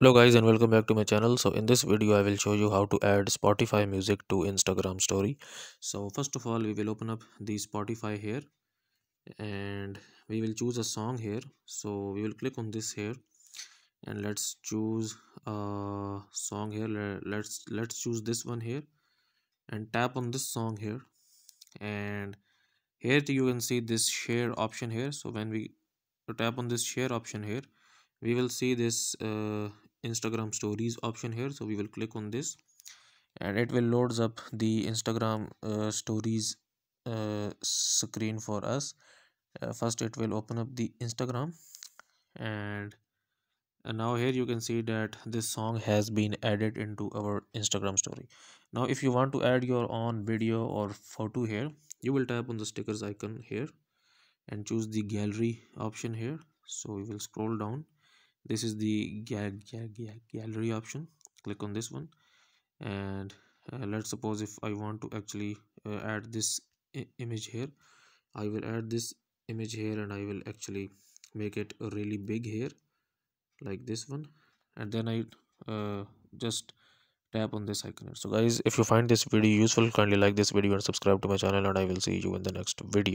Hello guys and welcome back to my channel. So in this video I will show you how to add Spotify music to Instagram story. So first of all we will open up the Spotify here and we will choose a song here. So we will click on this here and let's choose a song here. Let's choose this one here and tap on this song here, and here you can see this share option here. So when we tap on this share option here, we will see this Instagram stories option here. So we will click on this and it will loads up the Instagram stories screen for us. First it will open up the Instagram, and now here you can see that this song has been added into our Instagram story. Now if you want to add your own video or photo here, you will tap on the stickers icon here and choose the gallery option here. So we will scroll down. This is the gallery option. Click on this one, and let's suppose if I want to actually add this image here, I will add this image here and I will actually make it really big here like this one, and then I just tap on this icon. So guys, if you find this video useful, kindly like this video and subscribe to my channel, and I will see you in the next video.